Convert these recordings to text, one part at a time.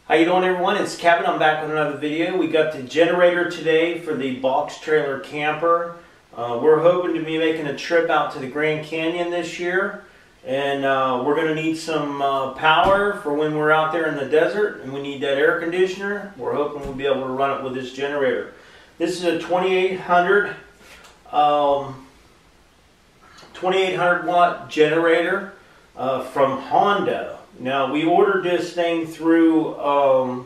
How you doing, everyone? It's Kevin. I'm back with another video. We got the generator today for the box trailer camper. We're hoping to be making a trip out to the Grand Canyon this year, and we're going to need some power for when we're out there in the desert, and we need that air conditioner. We're hoping we'll be able to run it with this generator. This is a 2800 watt generator from Honda. Now, we ordered this thing through Home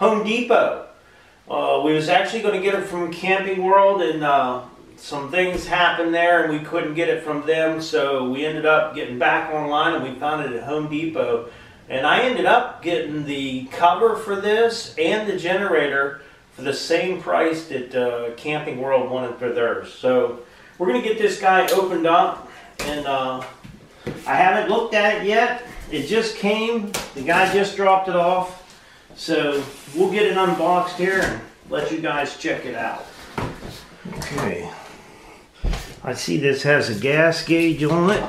Depot. We was actually going to get it from Camping World, and some things happened there and we couldn't get it from them, so we ended up getting back online and we found it at Home Depot. And I ended up getting the cover for this and the generator for the same price that Camping World wanted for theirs. So we're going to get this guy opened up, and I haven't looked at it yet. It just came, the guy just dropped it off, so we'll get it unboxed here and let you guys check it out. Okay, I see this has a gas gauge on it.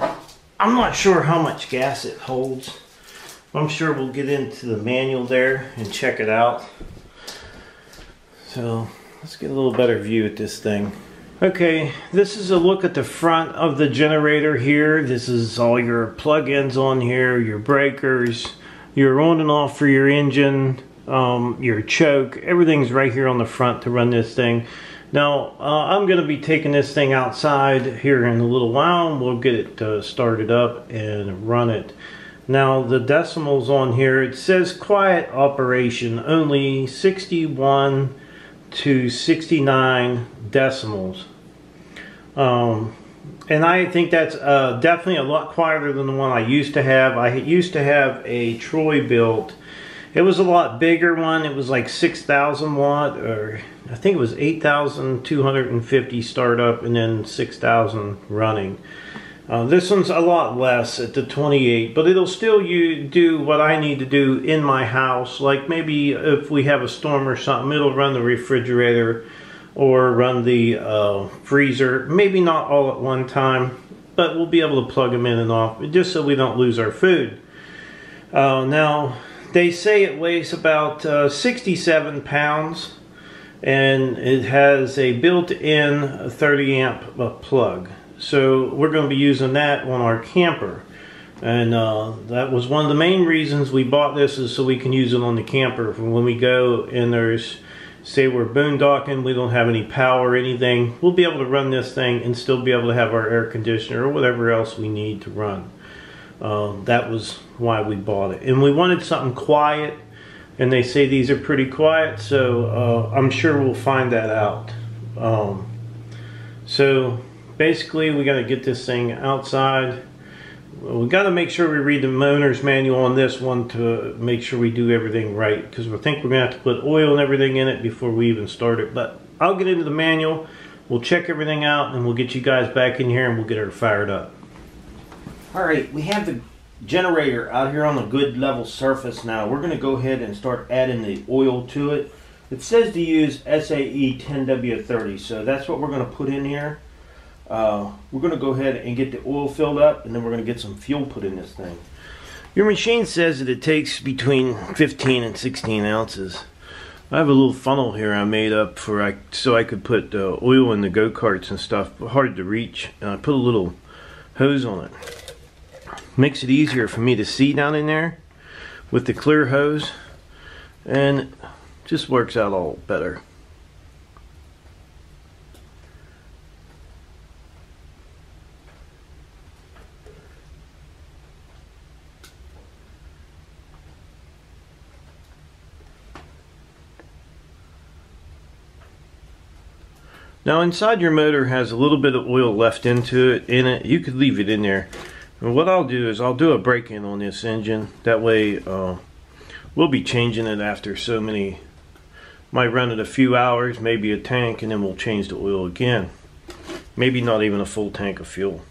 I'm not sure how much gas it holds. I'm sure we'll get into the manual there and check it out. So let's get a little better view at this thing. Okay, this is a look at the front of the generator here. This is all your plug-ins on here, your breakers, your on and off for your engine, your choke. Everything's right here on the front to run this thing. Now, I'm going to be taking this thing outside here in a little while, and we'll get it started up and run it. Now, the decimals on here, it says quiet operation, only 61 to 69 decimals. And I think that's definitely a lot quieter than the one I used to have. I used to have a Troy built. It was a lot bigger one. It was like 6,000 watt, or I think it was 8,250 startup and then 6,000 running. This one's a lot less at the 28, but it'll still do what I need to do in my house. Like maybe if we have a storm or something, it'll run the refrigerator or run the freezer. Maybe not all at one time, but we'll be able to plug them in and off just so we don't lose our food. Now, they say it weighs about 67 pounds, and it has a built-in 30 amp plug. So we're going to be using that on our camper. And that was one of the main reasons we bought this, is so we can use it on the camper for when we go and there's, say we're boondocking, we don't have any power or anything, we'll be able to run this thing and still be able to have our air conditioner or whatever else we need to run. That was why we bought it. And we wanted something quiet, and they say these are pretty quiet, so I'm sure we'll find that out. So basically we got to get this thing outside. We got to make sure we read the owner's manual on this one to make sure we do everything right, because we think we're going to have to put oil and everything in it before we even start it. But I'll get into the manual, we'll check everything out, and we'll get you guys back in here and we'll get her fired up. Alright, we have the generator out here on a good level surface now. We're going to go ahead and start adding the oil to it. It says to use SAE 10W30, so that's what we're going to put in here. We're going to go ahead and get the oil filled up, and then we're going to get some fuel put in this thing. Your machine says that it takes between 15 and 16 ounces. I have a little funnel here I made up for so I could put oil in the go-karts and stuff, but hard to reach. And I put a little hose on it. Makes it easier for me to see down in there with the clear hose, and just works out all better. Now, inside your motor has a little bit of oil left in it. You could leave it in there. And what I'll do is I'll do a break-in on this engine. That way we'll be changing it after so many. Might run it a few hours, maybe a tank, and then we'll change the oil again. Maybe not even a full tank of fuel.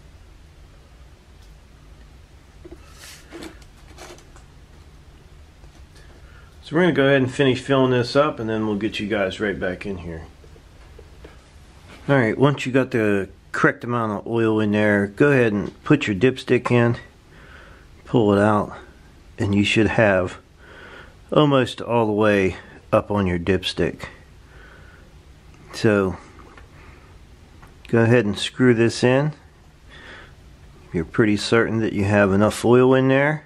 So we're going to go ahead and finish filling this up, and then we'll get you guys right back in here. Alright, once you got the correct amount of oil in there, go ahead and put your dipstick in, pull it out, and you should have almost all the way up on your dipstick. So go ahead and screw this in. You're pretty certain that you have enough oil in there.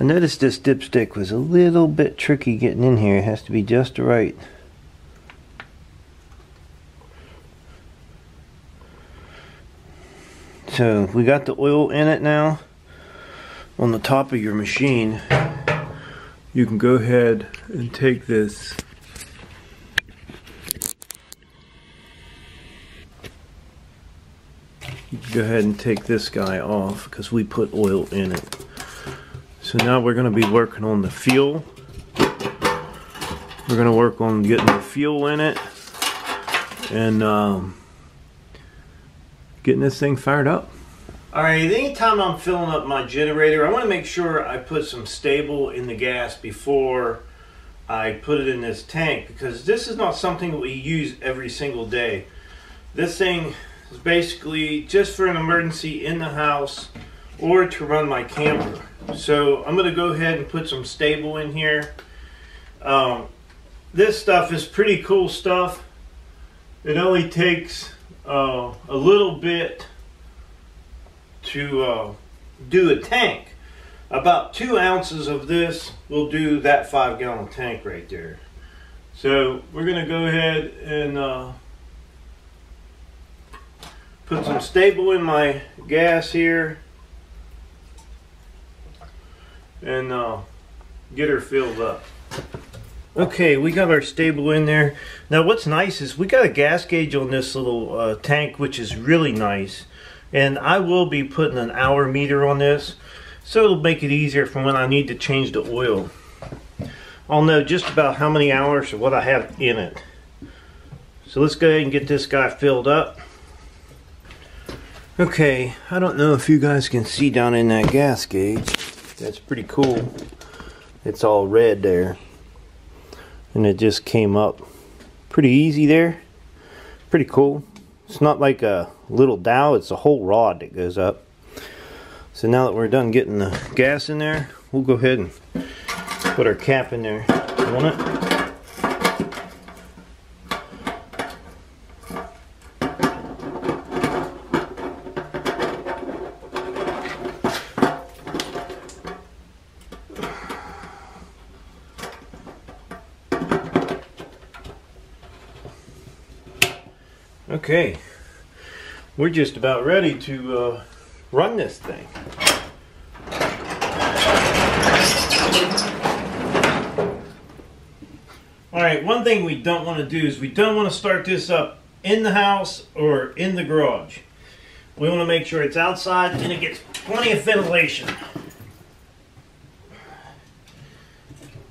I noticed this dipstick was a little bit tricky getting in here. It has to be just right. So we got the oil in it now. On the top of your machine, you can go ahead and take this guy off because we put oil in it. So now we're going to be working on the fuel. We're going to work on getting the fuel in it and getting this thing fired up. Alright, anytime I'm filling up my generator, I want to make sure I put some stable in the gas before I put it in this tank, because this is not something that we use every single day. This thing is basically just for an emergency in the house or to run my camper. So I'm going to go ahead and put some stable in here. This stuff is pretty cool stuff. It only takes a little bit to do a tank. About 2 ounces of this will do that 5-gallon tank right there. So we're going to go ahead and put some stable in my gas here and get her filled up. Okay, we got our stable in there. Now what's nice is we got a gas gauge on this little tank, which is really nice. And I will be putting an hour meter on this, so it'll make it easier for when I need to change the oil. I'll know just about how many hours or what I have in it. So let's go ahead and get this guy filled up. Okay, I don't know if you guys can see down in that gas gauge. That's pretty cool. It's all red there. And it just came up pretty easy there. Pretty cool. It's not like a little dowel, it's a whole rod that goes up. So now that we're done getting the gas in there, we'll go ahead and put our cap in there on it. Okay, we're just about ready to run this thing. Alright, one thing we don't want to do is we don't want to start this up in the house or in the garage. We want to make sure it's outside and it gets plenty of ventilation.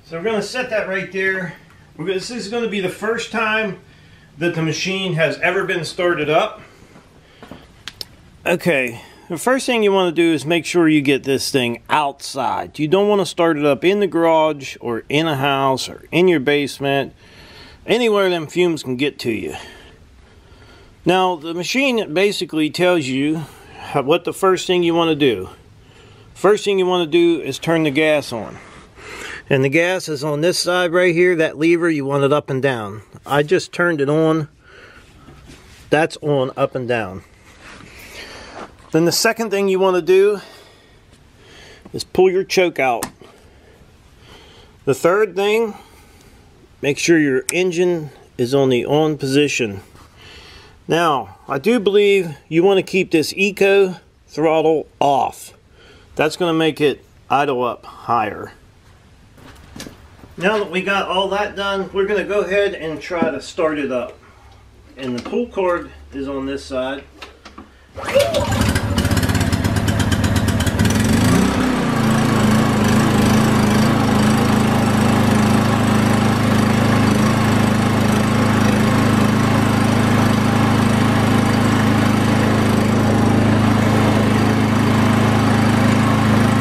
So we're going to set that right there. This is going to be the first time that the machine has ever been started up. Okay, the first thing you want to do is make sure you get this thing outside. You don't want to start it up in the garage or in a house or in your basement, anywhere them fumes can get to you. Now the machine basically tells you what the first thing you want to do. First thing you want to do is turn the gas on. And the gas is on this side right here, that lever, you want it up and down. I just turned it on. That's on, up and down. Then the second thing you want to do is pull your choke out. The third thing, make sure your engine is on the on position. Now, I do believe you want to keep this eco throttle off. That's going to make it idle up higher. Now that we got all that done, we're going to go ahead and try to start it up. And the pull cord is on this side.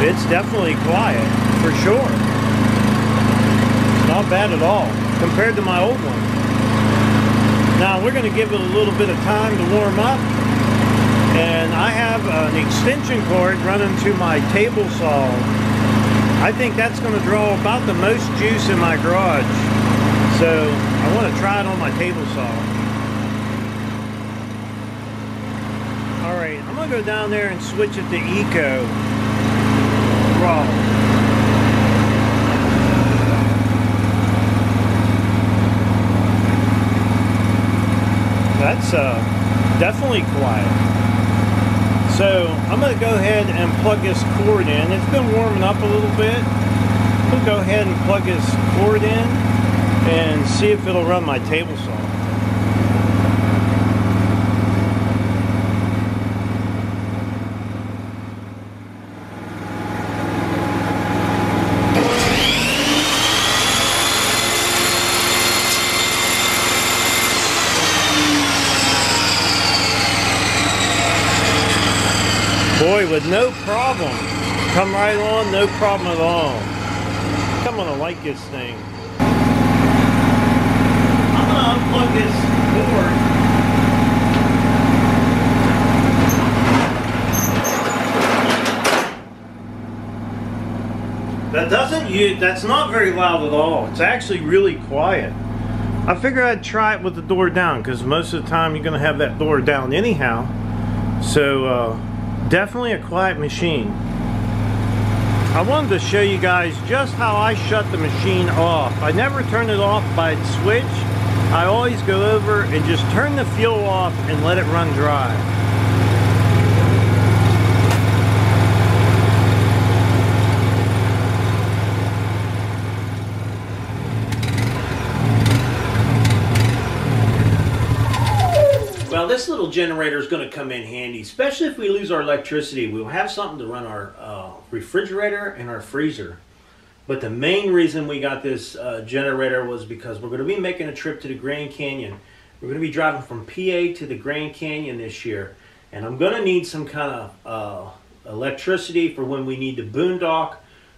It's definitely quiet, for sure. Not bad at all, compared to my old one. Now we're going to give it a little bit of time to warm up. And I have an extension cord running to my table saw I think that's going to draw about the most juice in my garage. So I want to try it on my table saw. Alright, I'm going to go down there and switch it to Eco Throttle. That's definitely quiet. So I'm going to go ahead and plug this cord in. It's been warming up a little bit. We'll go ahead and plug this cord in and see if it'll run my table saw. Boy, with no problem. Come right on, no problem at all. I'm gonna like this thing. I'm gonna unplug this cord. That's not very loud at all. It's actually really quiet. I figured I'd try it with the door down, because most of the time you're gonna have that door down anyhow. So definitely a quiet machine. I wanted to show you guys just how I shut the machine off. I never turn it off by switch. I always go over and just turn the fuel off and let it run dry. Well, this little generator is going to come in handy, especially if we lose our electricity. We'll have something to run our refrigerator and our freezer. But the main reason we got this generator was because we're going to be making a trip to the Grand Canyon. We're going to be driving from PA to the Grand Canyon this year. And I'm going to need some kind of electricity for when we need to boondock.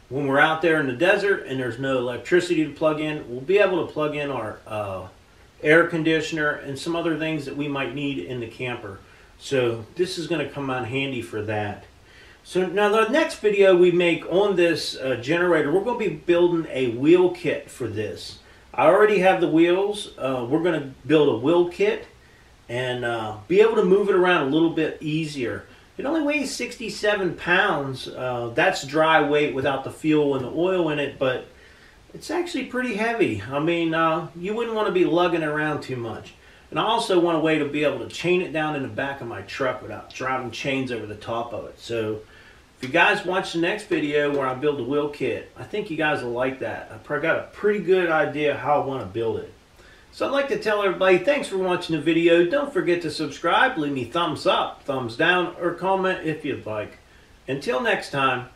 When we're out there in the desert and there's no electricity to plug in, we'll be able to plug in our air conditioner and some other things that we might need in the camper. So this is going to come on handy for that. So now the next video we make on this generator, we're going to be building a wheel kit for this. I already have the wheels. We're going to build a wheel kit and be able to move it around a little bit easier. It only weighs 67 pounds. That's dry weight without the fuel and the oil in it, but it's actually pretty heavy. I mean, you wouldn't want to be lugging it around too much. And I also want a way to be able to chain it down in the back of my truck without driving chains over the top of it. So if you guys watch the next video where I build the wheel kit, I think you guys will like that. I've got a pretty good idea how I want to build it. So I'd like to tell everybody, thanks for watching the video. Don't forget to subscribe, leave me thumbs up, thumbs down, or comment if you'd like. Until next time.